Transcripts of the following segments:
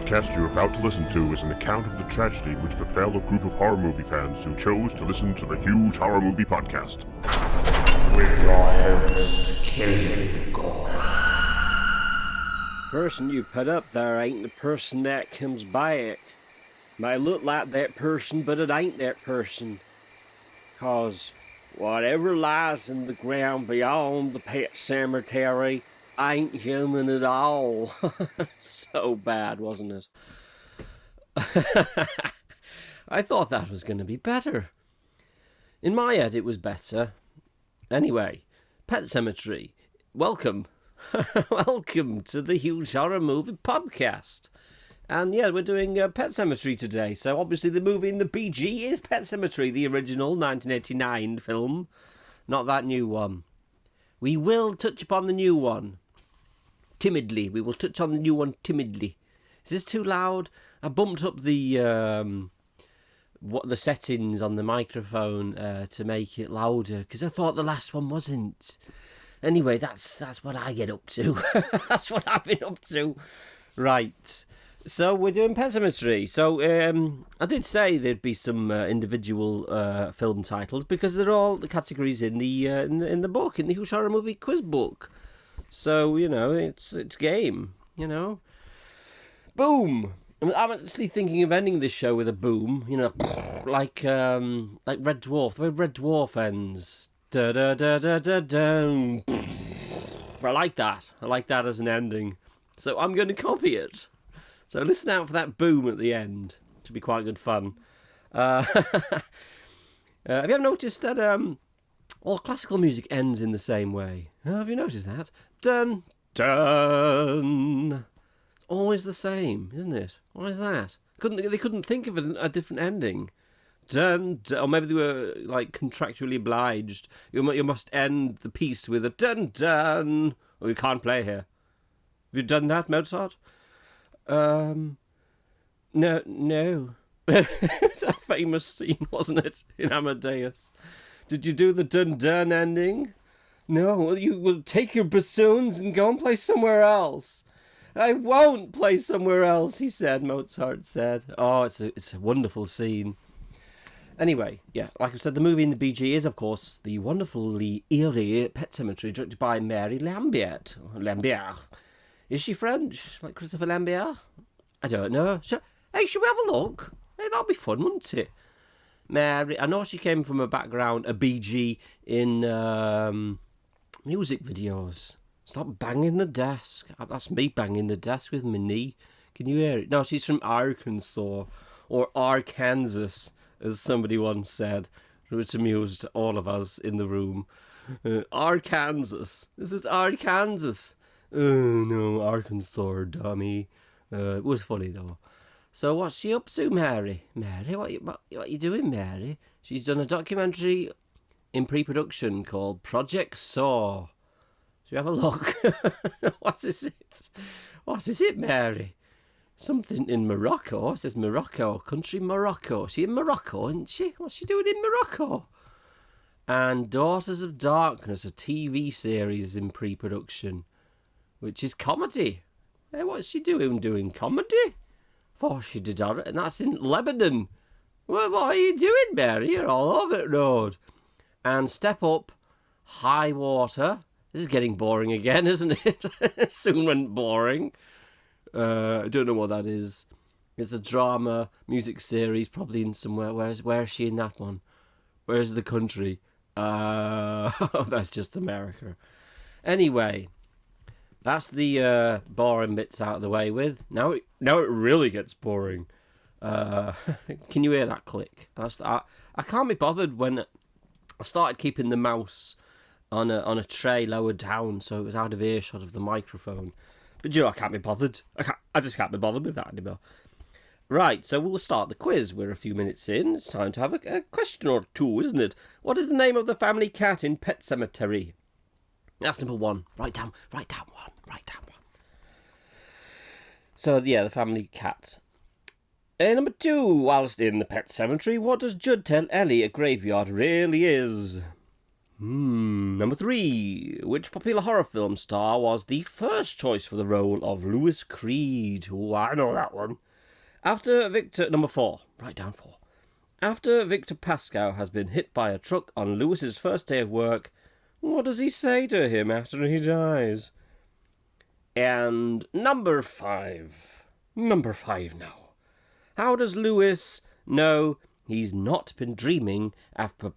podcast you're about to listen to is an account of the tragedy which befell a group of horror movie fans who chose to listen to the Huge Horror Movie Podcast. With your host, Killian Gore. Person you put up there ain't the person that comes back. Might look like that person, but it ain't that person. 'Cause whatever lies in the ground beyond the pet cemetery ain't human at all. So bad, wasn't it? I thought that was going to be better. In my head, it was better. Anyway, Pet Sematary, welcome. Welcome to the Huge Horror Movie Podcast. And yeah, we're doing Pet Sematary today. So obviously the movie in the BG is Pet Sematary, the original 1989 film. Not that new one. We will touch upon the new one. Timidly. We will touch on the new one timidly. Is this too loud? I bumped up the settings on the microphone to make it louder because I thought the last one wasn't. Anyway, that's what I get up to. That's what I've been up to. Right. So we're doing Pet Sematary. So I did say there'd be some individual film titles because they're all the categories in the book, in the Huge Horror Movie Quiz book. So you know, it's game. You know, boom. I'm actually thinking of ending this show with a boom. You know, like Red Dwarf. The way Red Dwarf ends. Da da da da da da. I like that. I like that as an ending. So I'm going to copy it. So listen out for that boom at the end. It should be quite good fun. Have you ever noticed that all classical music ends in the same way? Have you noticed that? Dun, dun. Always the same, isn't it? Why is that? They couldn't think of a different ending. Dun, dun. Or maybe they were like contractually obliged. You must end the piece with a dun, dun. Or you can't play here. Have you done that, Mozart? No. It's that famous scene, wasn't it, in Amadeus? Did you do the dun-dun ending? No, well, you will take your bassoons and go and play somewhere else. I won't play somewhere else, he said, Mozart said. Oh, it's a wonderful scene. Anyway, yeah, like I said, the movie in the BG is, of course, the wonderfully eerie Pet Sematary, directed by Mary Lambert. Is she French, like Christopher Lambert? I don't know. Hey, should we have a look? Hey, that'll be fun, wouldn't it? Mary, I know she came from a background, a BG, in music videos. Stop banging the desk. That's me banging the desk with my knee. Can you hear it? No, she's from Arkansas, or Arkansas, as somebody once said, which amused all of us in the room. Arkansas. This is Arkansas. No, Arkansas, dummy. It was funny, though. So what's she up to, Mary? Mary, what you doing, Mary? She's done a documentary in pre-production called Project Saw. Should we have a look? What is it? What is it, Mary? Something in Morocco. It says Morocco, country Morocco. She in Morocco, isn't she? What's she doing in Morocco? And Daughters of Darkness, a TV series in pre-production, which is comedy. Hey, what's she doing? Doing comedy? Oh, she did that, and that's in Lebanon. Well, what are you doing, Mary? You're all over the road. And Step Up, High Water. This is getting boring again, isn't it? It soon went boring. I don't know what that is. It's a drama music series, probably in somewhere. Where is she in that one? Where's the country? That's just America. Anyway. That's the boring bits out of the way with. Now it really gets boring. Can you hear that click? I can't be bothered when I started keeping the mouse on a tray lower down so it was out of earshot of the microphone. But you know, I can't be bothered. I just can't be bothered with that anymore. Right, so we'll start the quiz. We're a few minutes in. It's time to have a question or two, isn't it? What is the name of the family cat in Pet Sematary? That's number one. Write down one. So, yeah, the family cat. Number two, whilst in the Pet Cemetery, what does Judd tell Ellie a graveyard really is? Number 3. Which popular horror film star was the first choice for the role of Louis Creed? Oh, I know that one. Number 4. Write down 4. After Victor Pascow has been hit by a truck on Louis's first day of work, what does he say to him after he dies? And number 5. Number 5 now. How does Louis know he's not been dreaming after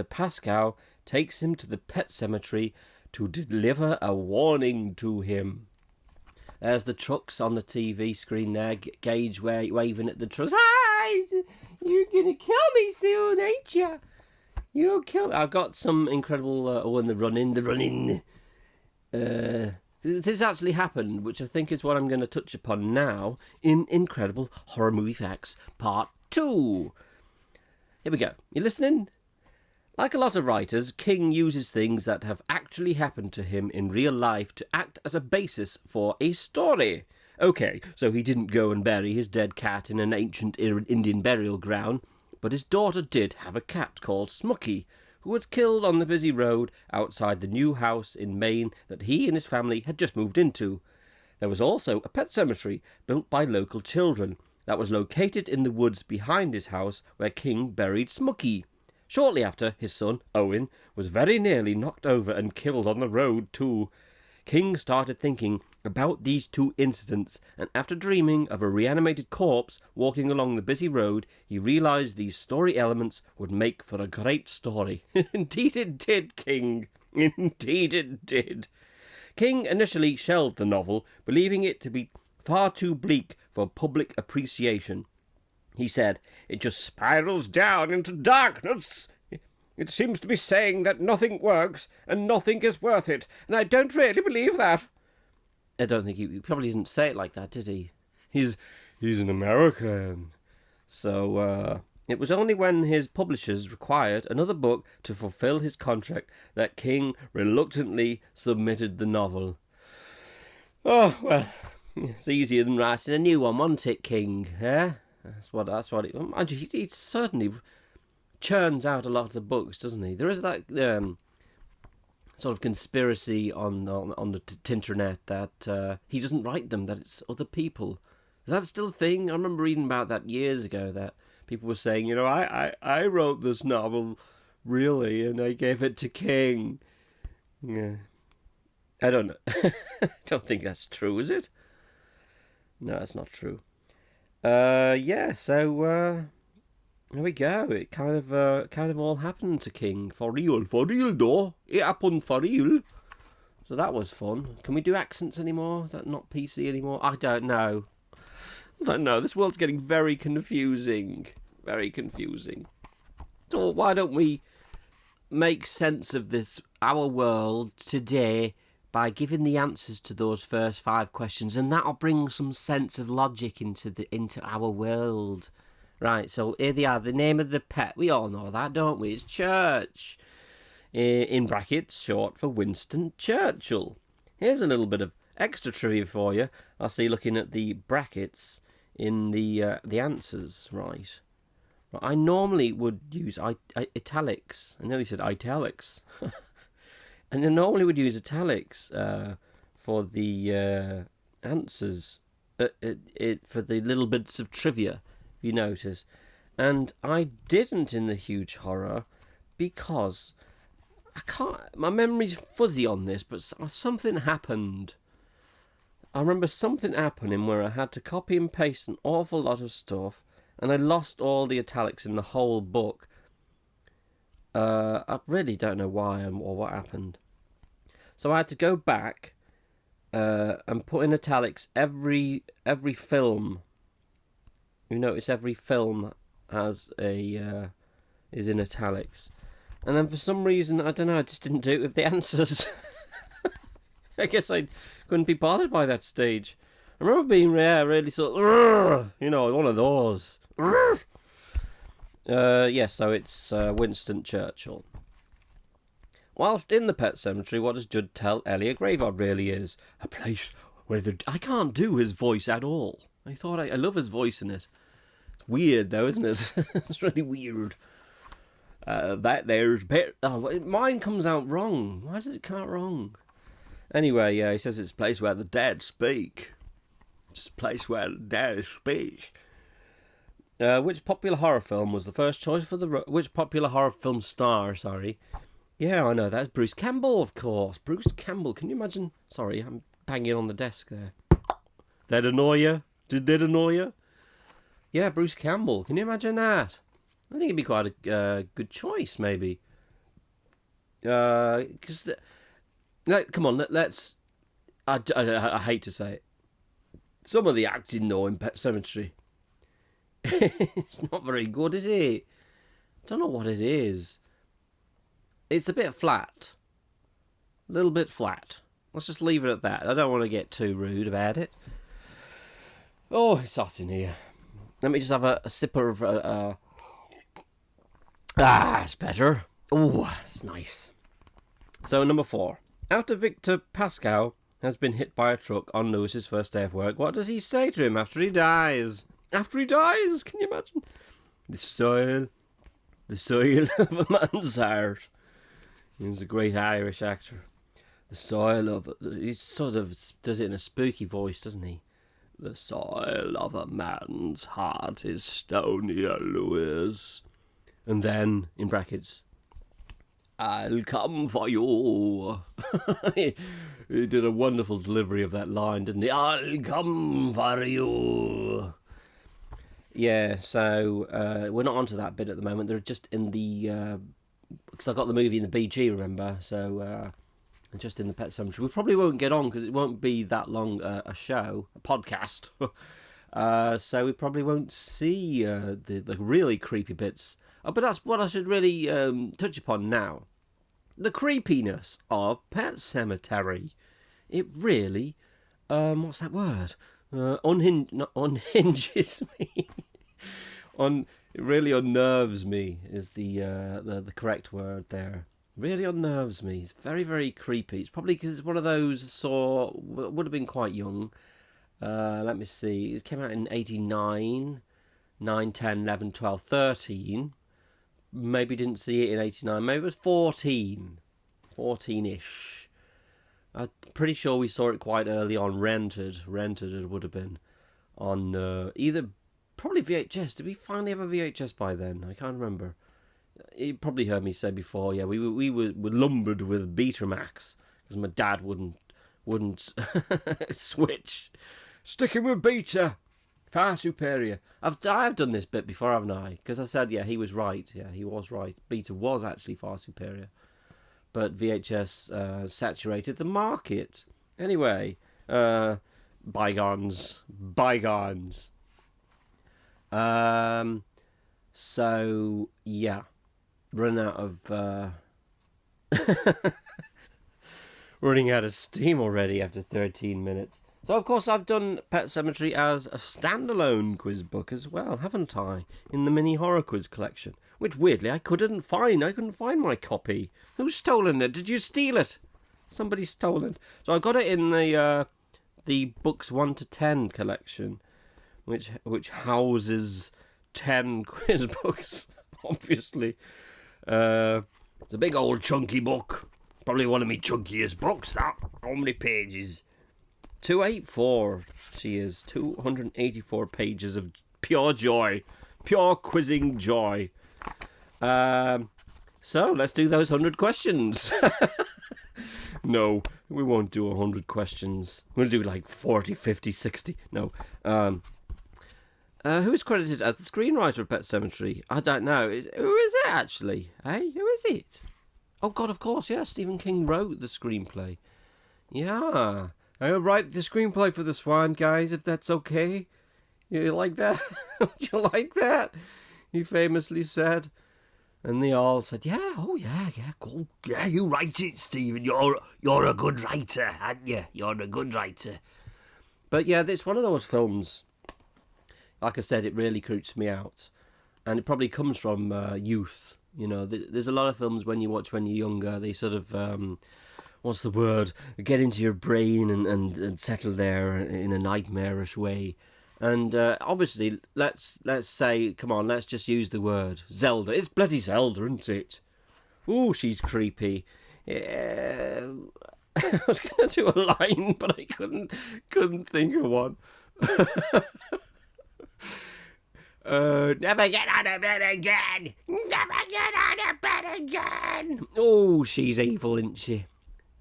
Pascow takes him to the pet cemetery to deliver a warning to him? There's the trucks on the TV screen there, Gage waving at the trucks. Hi! You're gonna kill me soon, ain't you? You'll kill me. I've got some incredible, the running. This actually happened, which I think is what I'm going to touch upon now in Incredible Horror Movie Facts Part 2. Here we go. You listening? Like a lot of writers, King uses things that have actually happened to him in real life to act as a basis for a story. Okay, so he didn't go and bury his dead cat in an ancient Indian burial ground, but his daughter did have a cat called Smucky, who was killed on the busy road outside the new house in Maine that he and his family had just moved into. There was also a pet cemetery built by local children that was located in the woods behind his house where King buried Smucky. Shortly after, his son, Owen, was very nearly knocked over and killed on the road too. King started thinking about these two incidents, and after dreaming of a reanimated corpse walking along the busy road, he realised these story elements would make for a great story. Indeed it did, King. Indeed it did. King initially shelved the novel, believing it to be far too bleak for public appreciation. He said, "It just spirals down into darkness. It seems to be saying that nothing works and nothing is worth it, and I don't really believe that." I don't think he probably didn't say it like that, did he? He's an American. So, it was only when his publishers required another book to fulfill his contract that King reluctantly submitted the novel. Oh, well, it's easier than writing a new one, wasn't it, King? Eh? That's what it... He certainly churns out a lot of books, doesn't he? There is that sort of conspiracy on the Tinternet that he doesn't write them, that it's other people. Is that still a thing? I remember reading about that years ago, that people were saying, I wrote this novel, really, and I gave it to King. Yeah. I don't know. I don't think that's true, is it? No, it's not true. So there we go. It kind of all happened to King. For real though. It happened for real. So that was fun. Can we do accents anymore? Is that not PC anymore? I don't know. This world's getting very confusing. Very confusing. So why don't we make sense of this, our world today, by giving the answers to those first 5 questions, and that'll bring some sense of logic into our world. Right, so here they are. The name of the pet, we all know that, don't we? It's Church. In brackets, short for Winston Churchill. Here's a little bit of extra trivia for you. I see looking at the brackets in the answers, right? I normally would use italics. I nearly said italics. And I normally would use italics for the answers, for the little bits of trivia, if you notice. And I didn't in the huge horror because my memory's fuzzy on this, but something happened. I remember something happening where I had to copy and paste an awful lot of stuff, and I lost all the italics in the whole book. I really don't know why or what happened. So I had to go back and put in italics every film. You notice every film has is in italics. And then for some reason, I don't know, I just didn't do it with the answers. I guess I couldn't be bothered by that stage. I remember being really sort of, one of those. So it's Winston Churchill. Whilst in the pet cemetery, what does Judd tell Ellie a graveyard really is? A place where I can't do his voice at all. I love his voice in it. It's weird though, isn't it? It's really weird. That there's mine comes out wrong. Why does it come out wrong? Anyway, yeah, he says it's a place where the dead speak. It's a place where the dead speak. Which popular horror film was the first choice for which popular horror film star? Sorry. Yeah, I know, that's Bruce Campbell, of course. Bruce Campbell, can you imagine? Sorry, I'm banging on the desk there. That annoy you? Did that annoy you? Yeah, Bruce Campbell, can you imagine that? I think it'd be quite a good choice, maybe. Because, come on, let's... I hate to say it. Some of the acting, though, in Pet Sematary, it's not very good, is it? I don't know what it is. It's a bit flat. A little bit flat. Let's just leave it at that. I don't want to get too rude about it. Oh, it's hot in here. Let me just have a sipper of... it's better. Oh, it's nice. So, number 4. After Victor Pascow has been hit by a truck on Lewis's first day of work, what does he say to him after he dies? After he dies? Can you imagine? The soil of a man's heart. He's a great Irish actor. The soil of... He sort of does it in a spooky voice, doesn't he? The soil of a man's heart is stonier, Lewis. And then, in brackets, I'll come for you. He did a wonderful delivery of that line, didn't he? I'll come for you. Yeah, so we're not onto that bit at the moment. They're just in the... Because I got the movie in the BG, remember? So just in the Pet Sematary. We probably won't get on because it won't be that long a show, a podcast. So we probably won't see the really creepy bits. But that's what I should really touch upon now. The creepiness of Pet Sematary. It really, what's that word? Unhinges me. It really unnerves me is the correct word there. Really unnerves me. It's very, very creepy. It's probably because it's one of those would have been quite young. Let me see. It came out in 89, 9, 10, 11, 12, 13. Maybe didn't see it in 89. Maybe it was 14. 14-ish. I'm pretty sure we saw it quite early on. Rented it would have been. On either... Probably VHS. Did we finally have a VHS by then? I can't remember. You probably heard me say before. Yeah, we were lumbered with Betamax because my dad wouldn't switch. Sticking with Beta, far superior. I've done this bit before, haven't I? Because I said he was right. Yeah, he was right. Beta was actually far superior, but VHS saturated the market. Anyway, bygones. So yeah, running out of steam already after 13 minutes. So of course I've done Pet Sematary as a standalone quiz book as well, haven't I? In the mini horror quiz collection, which weirdly I couldn't find. I couldn't find my copy. Who's stolen it? Did you steal it? Somebody stole it. So I got it in the books 1 to 10 collection, which houses 10 quiz books, obviously. It's a big old chunky book. Probably one of my chunkiest books, that. How many pages? 284, she is. 284 pages of pure joy. Pure quizzing joy. So, let's do those 100 questions. No, we won't do 100 questions. We'll do like 40, 50, 60. No. Who is credited as the screenwriter of Pet Sematary? I don't know. Who is it, actually? Hey, who is it? Oh, God, of course, yeah. Stephen King wrote the screenplay. Yeah. I'll write the screenplay for this one, guys, if that's okay. You like that? Would you like that? He famously said. And they all said, yeah, oh, yeah, cool. Yeah, you write it, Stephen. You're a good writer, aren't you? You're a good writer. But, yeah, it's one of those films. Like I said, it really creeps me out. And it probably comes from youth. You know, there's a lot of films when you watch when you're younger, they sort of, what's the word? Get into your brain and settle there in a nightmarish way. And obviously, let's say, come on, let's just use the word Zelda. It's bloody Zelda, isn't it? Ooh, she's creepy. I was going to do a line, but I couldn't think of one. Never get out of bed again. Never get out of bed again. Oh, she's evil, isn't she?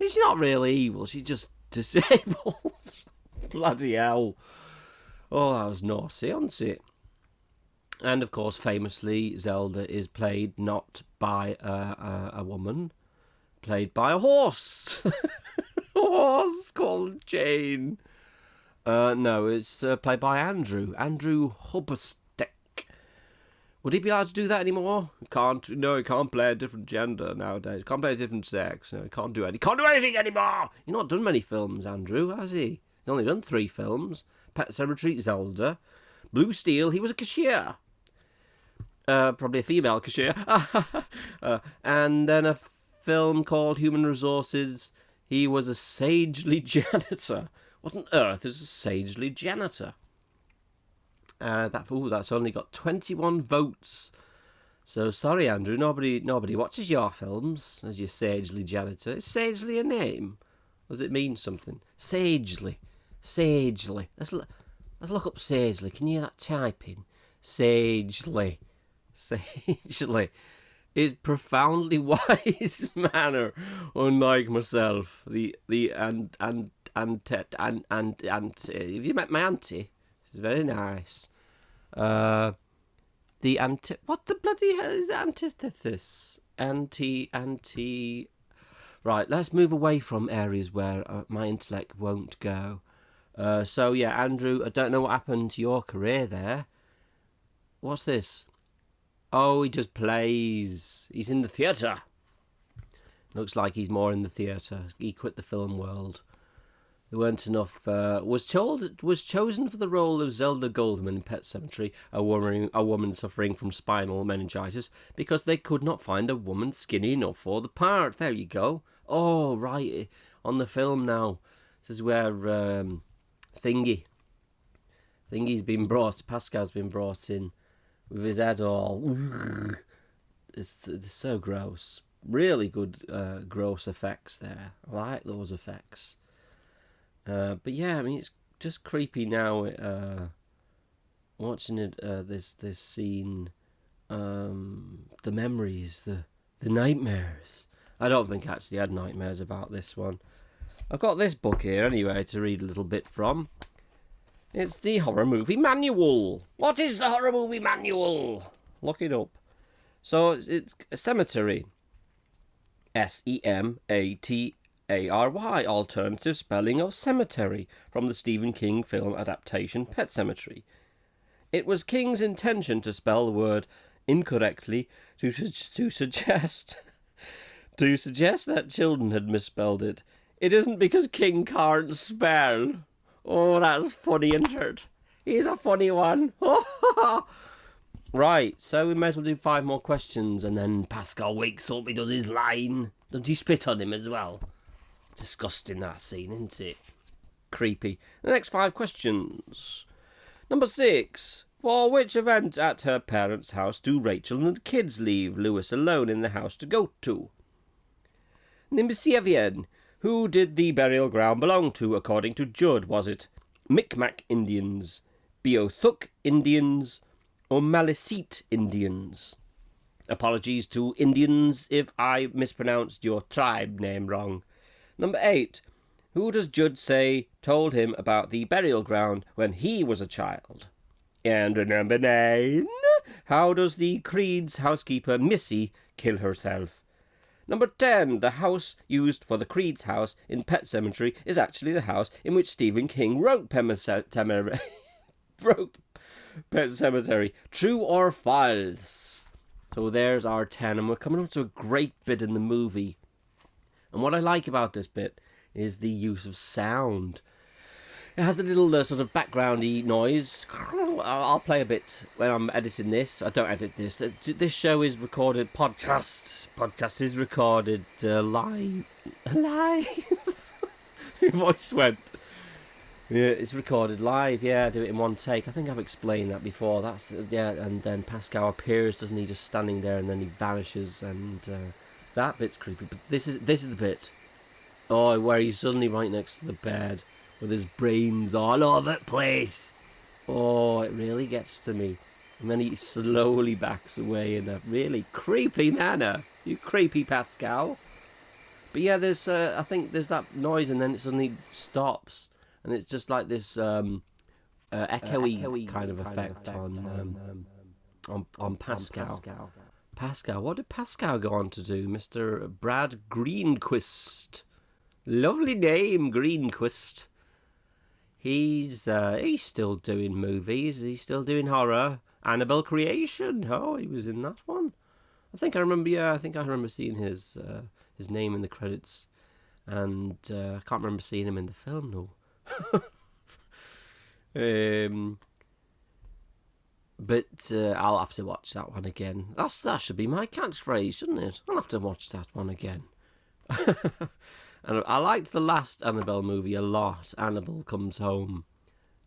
She's not really evil. She's just disabled. Bloody hell. Oh, that was naughty, wasn't it? And, of course, famously, Zelda is played not by a woman, played by a horse. A horse called Jane. No, it's played by Andrew Hubbersteck. Would he be allowed to do that anymore? He can't play a different gender nowadays. Can't play a different sex. No, he can't do anything anymore. He's not done many films, Andrew, has he? He's only done 3 films. Pet Sematary, Zelda. Blue Steel, he was a cashier. Probably a female cashier. And then a film called Human Resources. He was a sagely janitor. What on earth is a sagely janitor? That's only got 21 votes. So sorry, Andrew. Nobody watches your films as your sagely janitor. Is sagely a name? Does it mean something? Sagely. Let's look up sagely. Can you hear that typing? Sagely. Is profoundly wise manner, unlike myself. Have you met my auntie? She's very nice. What the bloody hell is antithesis? Anti. Right, let's move away from areas where my intellect won't go. So yeah, Andrew, I don't know what happened to your career there. What's this? Oh, he just plays. He's in the theatre. Looks like he's more in the theatre. He quit the film world. There weren't enough. Was chosen for the role of Zelda Goldman in Pet Sematary, a woman suffering from spinal meningitis, because they could not find a woman skinny enough for the part. There you go. Oh, right, on the film now. This is where Pascal's been brought in with his head all. It's so gross. Really good gross effects there. I like those effects. But yeah, I mean, it's just creepy now. Watching it, this scene, the memories, the nightmares. I don't think I actually had nightmares about this one. I've got this book here anyway to read a little bit from. It's the Horror Movie Manual. What is the Horror Movie Manual? Look it up. So it's Sematary. Sematary, alternative spelling of cemetery, from the Stephen King film adaptation Pet Sematary. It was King's intention to spell the word incorrectly to suggest that children had misspelled it. It isn't because King can't spell. Oh, that's funny, isn't it? He's a funny one. Right, so we may as well do 5 more questions, and then Pascal wakes up, he does his line. Doesn't he spit on him as well? Disgusting, that scene, isn't it? Creepy. The next 5 questions. Number 6. For which event at her parents' house do Rachel and the kids leave Lewis alone in the house to go to? Number 7. Who did the burial ground belong to according to Judd? Was it Micmac Indians, Beothuk Indians, or Maliseet Indians? Apologies to Indians if I mispronounced your tribe name wrong. Number 8. Who does Judd say told him about the burial ground when he was a child? And number 9. How does the Creed's housekeeper Missy kill herself? Number 10. The house used for the Creed's house in Pet Sematary is actually the house in which Stephen King wrote Pet Sematary. True or false? So there's our 10, and we're coming up to a great bit in the movie. And what I like about this bit is the use of sound. It has a little sort of backgroundy noise. I'll play a bit when I'm editing this. I don't edit this. This show is recorded podcast. Podcast is recorded live. Your voice went. Yeah, it's recorded live. Yeah, do it in one take. I think I've explained that before. That's yeah, and then Pascal appears, doesn't he? Just standing there, and then he vanishes, and that bit's creepy. But this is the bit. Oh, where he's suddenly right next to the bed with his brains all over the place. Oh, it really gets to me. And then he slowly backs away in a really creepy manner. You creepy Pascal. But yeah, there's I think there's that noise, and then it suddenly stops. And it's just like this echoey kind of effect on Pascal. Pascal, what did Pascal go on to do? Mr. Brad Greenquist. Lovely name, Greenquist. He's still doing movies. He's still doing horror. Annabelle Creation. Oh, he was in that one. I think I remember seeing his name in the credits, and I can't remember seeing him in the film though. But I'll have to watch that one again. That should be my catchphrase, shouldn't it? I'll have to watch that one again. And I liked the last Annabelle movie a lot. Annabelle Comes Home.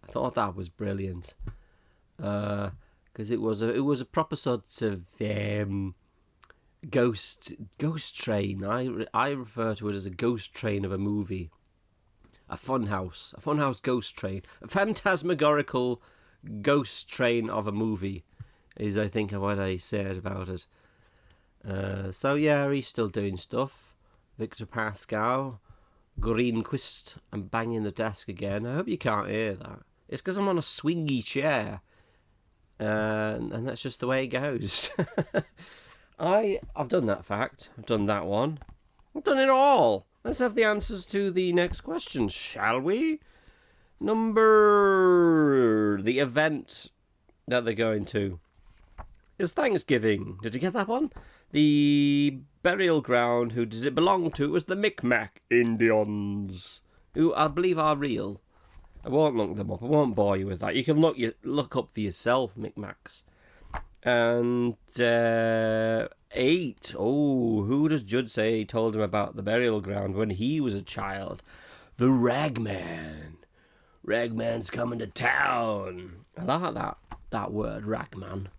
I thought that was brilliant. Because it was a proper sort of ghost train. I refer to it as a ghost train of a movie. A funhouse ghost train. A phantasmagorical ghost train of a movie is, I think, what I said about it. So yeah, he's still doing stuff. Victor Pascal, Greenquist. I'm banging the desk again. I hope you can't hear that. It's because I'm on a swingy chair. And that's just the way it goes. I've done that fact. I've done that one. I've done it all. Let's have the answers to the next questions, shall we? The event that they're going to is Thanksgiving. Did you get that one? The burial ground, who did it belong to? It was the Micmac Indians, who I believe are real. I won't look them up. I won't bore you with that. You can look up for yourself, Micmacs. And 8. Oh, who does Judd say told him about the burial ground when he was a child? The Ragman. Ragman's coming to town. I like that word, Ragman.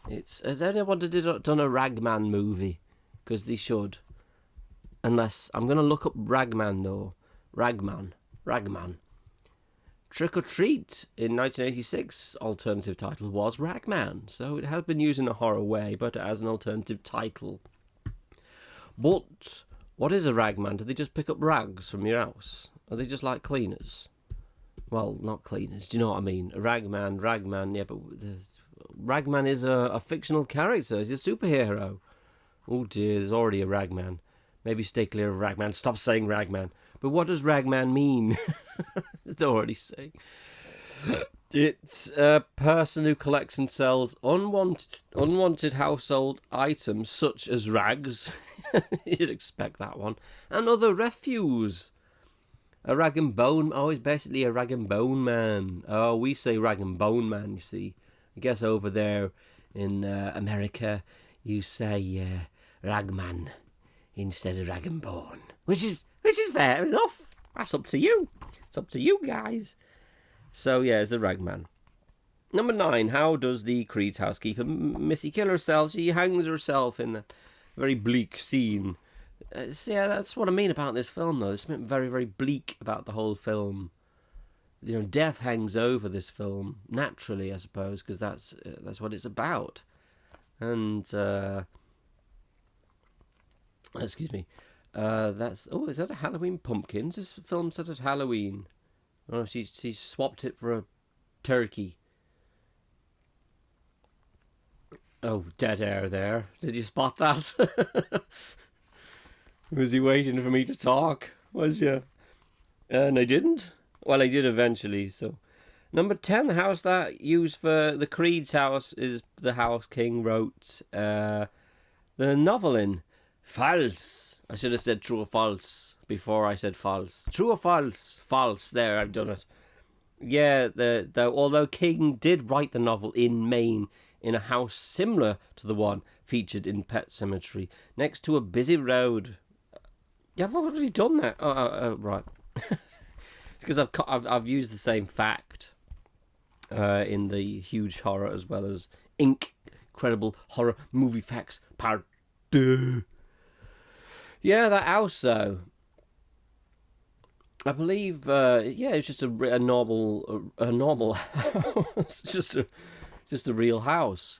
Has anyone done a Ragman movie? Because they should. Unless, I'm going to look up Ragman though. Ragman. Trick or Treat in 1986, alternative title was Ragman. So it has been used in a horror way, but as an alternative title. But what is a ragman? Do they just pick up rags from your house? Are they just like cleaners? Well, not cleaners, do you know what I mean? A ragman, yeah, but Ragman is a fictional character. He's a superhero. Oh dear, there's already a Ragman. Maybe stay clear of Ragman. Stop saying Ragman. But what does Ragman mean? It's already saying. It's a person who collects and sells unwanted household items such as rags. You'd expect that one. And other refuse. A rag and bone. Oh, he's basically a rag and bone man. Oh, we say rag and bone man, you see. I guess over there in America, you say ragman instead of rag and bone. Which is fair enough. That's up to you. It's up to you guys. So yeah, it's the ragman. Number 9. How does the Creed's housekeeper Missy kill herself? She hangs herself in that very bleak scene. Yeah, that's what I mean about this film, though. It's very, very bleak about the whole film. You know, death hangs over this film naturally, I suppose, because that's what it's about. And excuse me. Is that a Halloween pumpkin? Is this film set at Halloween? Oh, she's swapped it for a turkey. Oh, dead air there. Did you spot that? Was he waiting for me to talk? Was you? And I didn't? Well, I did eventually, so. Number 10, the house that used for the Creed's house is the house King wrote the novel in. False. I should have said true or false before I said false. True or false? False. There, I've done it. Yeah, although King did write the novel in Maine in a house similar to the one featured in Pet Sematary, next to a busy road. Yeah, I've already done that. Right. because I've used the same fact in the huge horror as well as incredible horror movie facts part 2. Yeah, that house though. I believe, it's just a normal house, just a real house,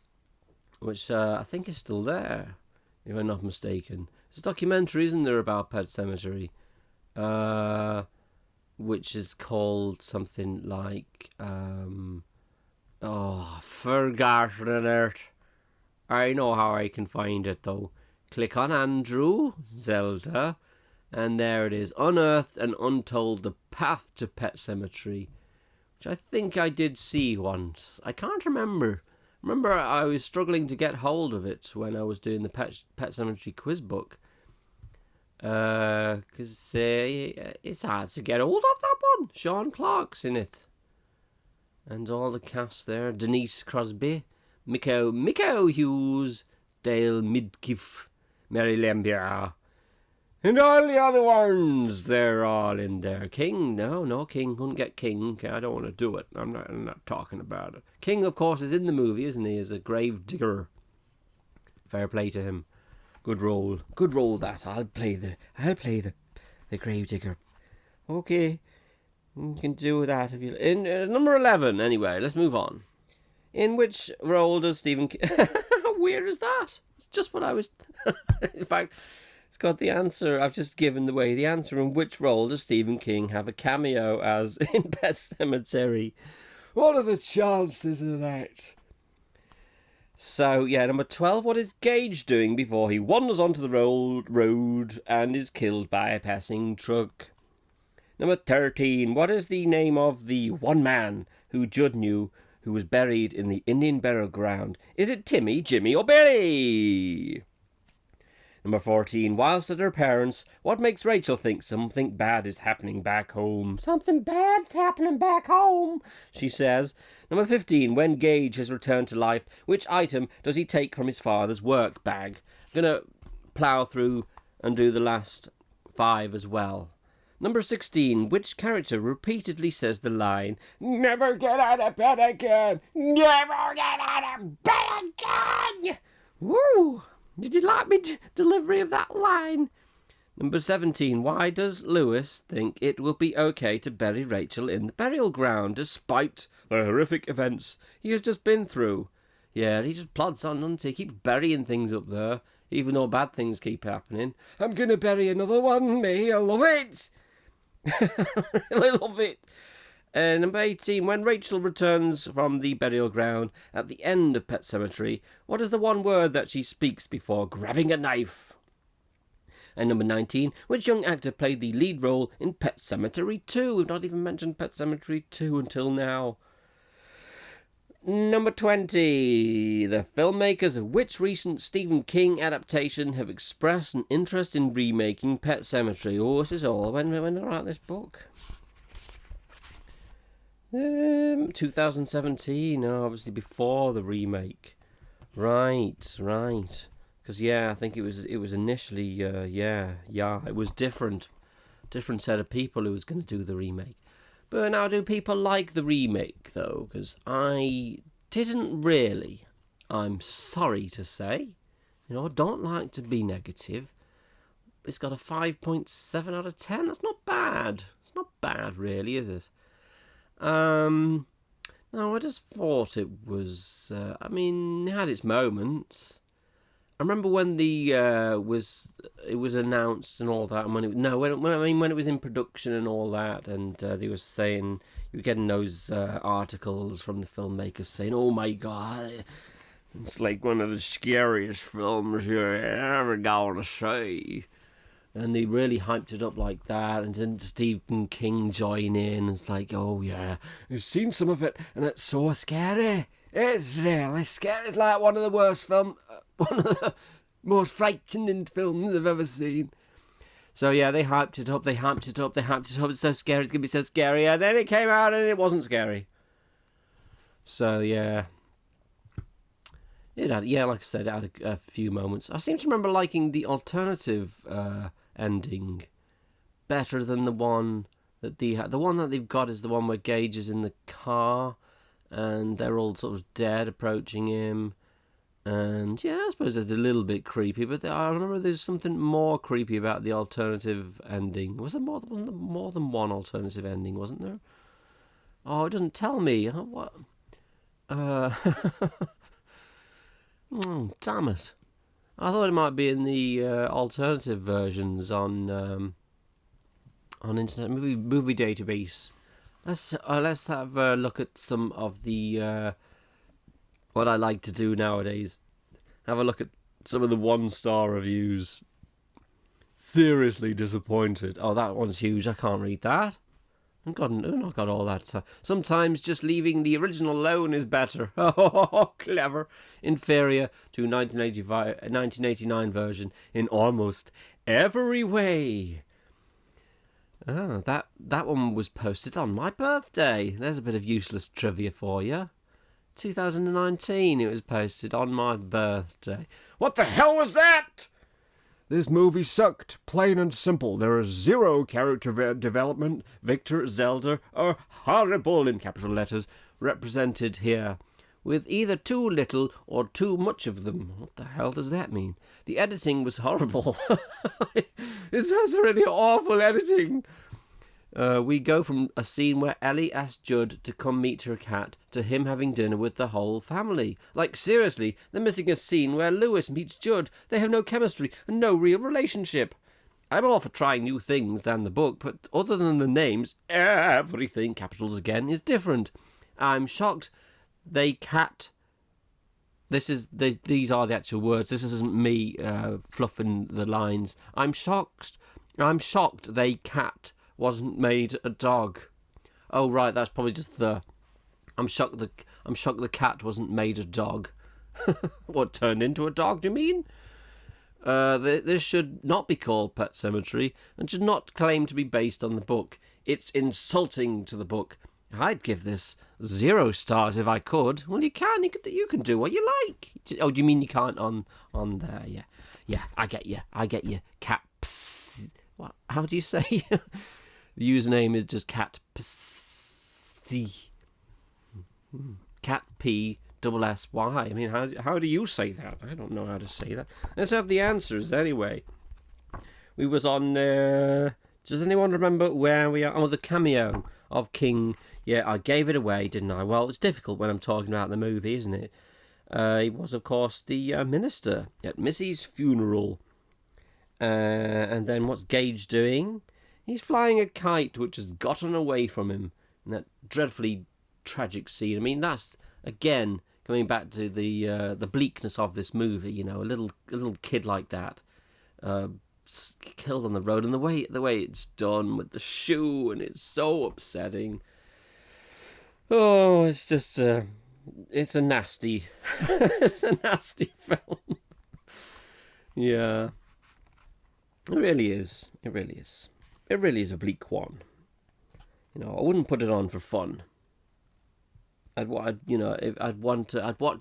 which I think is still there, if I'm not mistaken. There's a documentary, isn't there, about Pet Sematary, which is called something like, forgotten it. I know how I can find it though. Click on Andrew, Zelda, and there it is. Unearthed and Untold, The Path to Pet Sematary, which I think I did see once. I can't remember. Remember, I was struggling to get hold of it when I was doing the Pet Sematary quiz book. Because it's hard to get hold of that one. Sean Clark's in it. And all the cast there. Denise Crosby, Miko Hughes, Dale Midkiff, Mary Lambier, and all the other ones. They're all in there. King, no, King couldn't get King. I don't want to do it. I'm not talking about it. King, of course, is in the movie, isn't he? As a grave digger. Fair play to him. Good role. That I'll play the grave digger. Okay, you can do that if you. In number 11. Anyway, let's move on. In which role does Stephen King... How weird is that? It's just what I was... In fact, it's got the answer. I've just given away the answer. In which role does Stephen King have a cameo as in Pet Sematary? What are the chances of that? So, yeah, number 12. What is Gage doing before he wanders onto the road and is killed by a passing truck? Number 13. What is the name of the one man who Judd knew who was buried in the Indian burial ground? Is it Timmy, Jimmy, or Billy? Number 14. Whilst at her parents', what makes Rachel think something bad is happening back home? Something bad's happening back home, she says. Number 15. When Gage has returned to life, which item does he take from his father's work bag? I'm going to plough through and do the last 5 as well. Number 16. Which character repeatedly says the line, "Never get out of bed again! Never get out of bed again!" Woo! Did you like my delivery of that line? Number 17. Why does Lewis think it will be okay to bury Rachel in the burial ground despite the horrific events he has just been through? Yeah, he just plods on, doesn't he? He keeps burying things up there, even though bad things keep happening. I'm going to bury another one, me. I love it. I love it. Number 18. When Rachel returns from the burial ground at the end of Pet Sematary, what is the one word that she speaks before grabbing a knife? And number 19. Which young actor played the lead role in Pet Sematary 2? We've not even mentioned Pet Sematary 2 until now. Number 20. The filmmakers of which recent Stephen King adaptation have expressed an interest in remaking Pet Sematary? Oh, this is all when they wrote this book. 2017, obviously before the remake. Right. Because, I think it was initially, it was different set of people who was going to do the remake. But now, do people like the remake, though? Because I didn't really. I'm sorry to say. Don't like to be negative. It's got a 5.7 out of 10. That's not bad. It's not bad, really, is it? No, I just thought it was... it had its moments. I remember when it was announced and all that, and when it was in production and all that, and they were saying, you were getting those articles from the filmmakers saying, "Oh my God, it's like one of the scariest films you're ever going to see." And they really hyped it up like that, and then Stephen King join in. It's like, oh yeah, you've seen some of it, and it's so scary. It's really scary. It's like one of the worst one of the most frightening films I've ever seen. So yeah, they hyped it up. It's so scary. It's gonna be so scary. And then it came out, and it wasn't scary. So yeah. Like I said, it had a few moments. I seem to remember liking the alternative ending better than the one that the one that they've got is the one where Gage is in the car, and they're all sort of dead approaching him. And yeah, I suppose it's a little bit creepy, but I remember there's something more creepy about the alternative ending. Wasn't there more than one alternative ending, wasn't there? Oh, it doesn't tell me. What? Damn it. I thought it might be in the alternative versions on Internet Movie Database. Let's have a look at some of the... what I like to do nowadays, have a look at some of the 1-star reviews. Seriously disappointed. Oh, that one's huge. I can't read that. I've not got all that. Sometimes just leaving the original alone is better. Oh, clever. Inferior to 1989 version in almost every way. Oh, that one was posted on my birthday. There's a bit of useless trivia for you. 2019, it was posted on my birthday. What the hell was that? This movie sucked, plain and simple. There is zero character development. Victor, Zelda are horrible in capital letters represented here, with either too little or too much of them. What the hell does that mean? The editing was horrible. It has really awful editing. We go from a scene where Ellie asks Judd to come meet her cat to him having dinner with the whole family. Like, seriously, they're missing a scene where Lewis meets Judd. They have no chemistry and no real relationship. I'm all for trying new things than the book, but other than the names, everything, capitals again, is different. I'm shocked they cat... These are the actual words. This isn't me fluffing the lines. I'm shocked they cat... wasn't made a dog. Oh right, that's probably just the... I'm shocked the cat wasn't made a dog. What, turned into a dog, do you mean? This should not be called Pet Sematary and should not claim to be based on the book. It's insulting to the book. I'd give this 0 stars if I could. Well, you can do what you like. Oh, do you mean you can't on there? Yeah, I get you. Caps. What? How do you say? The username is just cat cat p double s y. I mean, how do you say that? I don't know how to say that. Let's have the answers anyway. We was on. Does anyone remember where we are? Oh, the cameo of King. Yeah, I gave it away, didn't I? Well, it's difficult when I'm talking about the movie, isn't it? He was, of course, the minister at Missy's funeral. And then what's Gage doing? He's flying a kite which has gotten away from him in that dreadfully tragic scene. I mean, that's, again, coming back to the bleakness of this movie, you know, a little kid like that, killed on the road, and the way it's done with the shoe, and it's so upsetting. Oh, it's just, it's a nasty, it's a nasty film. Yeah. It really is. It really is. It really is a bleak one. You know, I wouldn't put it on for fun. I'd watch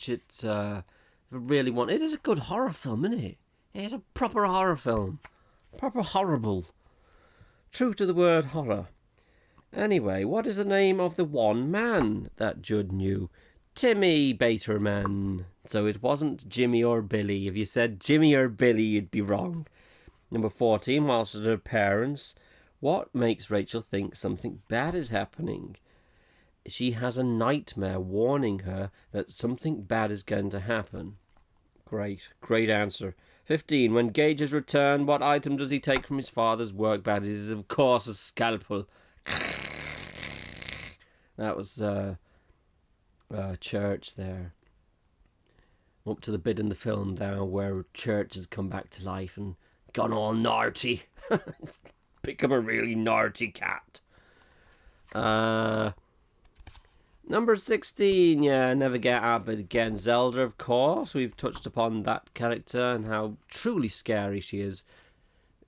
it if I really want. It is a good horror film, isn't it? It is a proper horror film. Proper horrible. True to the word horror. Anyway, what is the name of the one man that Judd knew? Timmy Baterman. So it wasn't Jimmy or Billy. If you said Jimmy or Billy, you'd be wrong. Number 14, whilst at her parents, what makes Rachel think something bad is happening? She has a nightmare warning her that something bad is going to happen. Great answer. 15, when Gage has returned, what item does he take from his father's work bag? It is, of course, a scalpel. That was Church there. Up to the bit in the film now where Church has come back to life and gone all naughty. Become a really naughty cat. Number 16, yeah, never get up again. Zelda, of course. We've touched upon that character and how truly scary she is.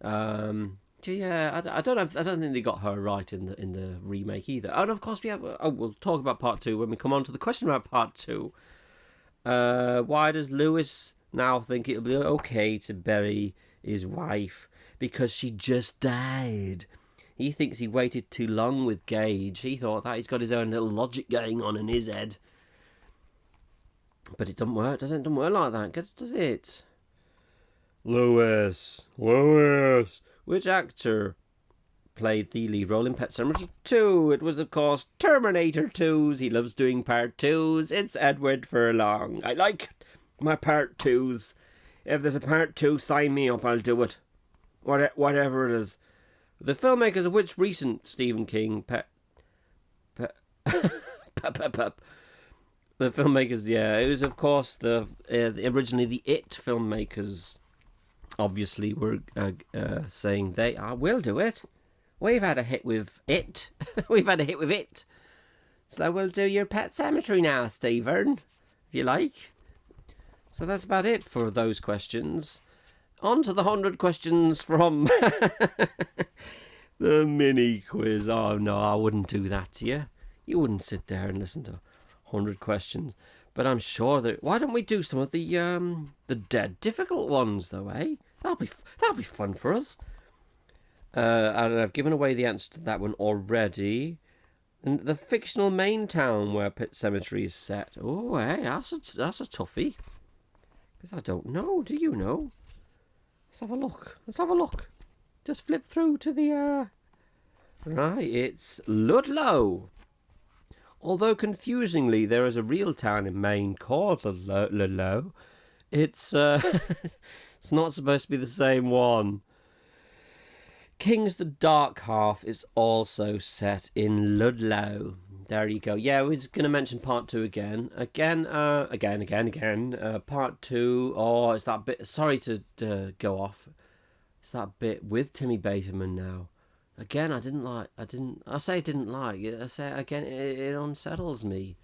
Yeah, I don't think they got her right in the remake either. And of course we have. We'll talk about part 2 when we come on to the question about part 2. Why does Lewis now think it'll be okay to bury his wife? Because she just died. He thinks he waited too long with Gage. He thought that he's got his own little logic going on in his head. But it doesn't work, does it? It doesn't work like that, does it? Lois. Which actor played the lead role in Pet Sematary 2? It was, of course, Terminator 2's. He loves doing part 2's. It's Edward Furlong. I like my part 2's. If there's a part 2, sign me up, I'll do it. Whatever it is. The filmmakers of which recent Stephen King the filmmakers, yeah, it was, of course, the originally the It filmmakers. Obviously, were saying we'll do it. We've had a hit with It. We've had a hit with It. So we'll do your Pet Sematary now, Stephen, if you like. So that's about it for those questions. On to the 100 questions from the mini quiz. Oh no, I wouldn't do that to you. You wouldn't sit there and listen to 100 questions. But I'm sure that... Why don't we do some of the dead difficult ones, though, eh? That'll be fun for us. And I've given away the answer to that one already. And the fictional Maine town where Pet Sematary is set. Oh, hey, that's a toughie. Because I don't know. Do you know? Let's have a look. Just flip through to the... Right, it's Ludlow. Although confusingly, there is a real town in Maine called Ludlow. It's it's not supposed to be the same one. King's the Dark Half is also set in Ludlow. There you go. Yeah, we're just going to mention part 2 again. Again. Part 2. Oh, it's that bit. Sorry to go off. It's that bit with Timmy Bateman now. Again, I didn't like. I say I didn't like. I say again, it unsettles me.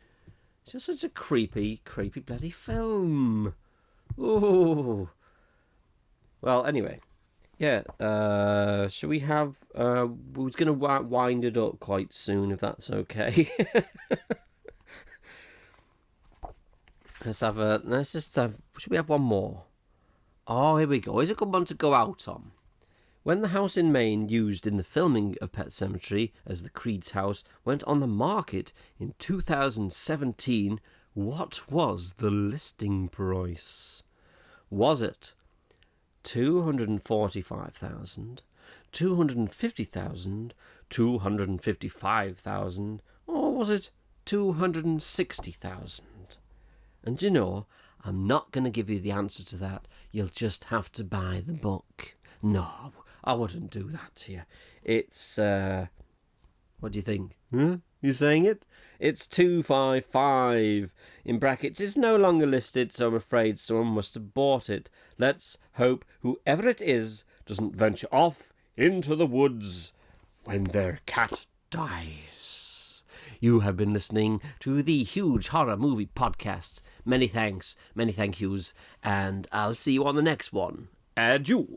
It's just such a creepy bloody film. Ooh. Well, anyway. Yeah, should we have... we're going to wind it up quite soon, if that's okay. Should we have one more? Oh, here we go. It's a good one to go out on. When the house in Maine used in the filming of Pet Sematary as the Creed's house went on the market in 2017, what was the listing price? Was it 245,000, 250,000, 255,000, or was it 260,000? And you know, I'm not going to give you the answer to that. You'll just have to buy the book. No, I wouldn't do that to you. It's, what do you think? Huh? You saying it? It's 255. In brackets, it's no longer listed, so I'm afraid someone must have bought it. Let's hope whoever it is doesn't venture off into the woods when their cat dies. You have been listening to the Huge Horror Movie Podcast. Many thanks, many thank yous, and I'll see you on the next one. Adieu.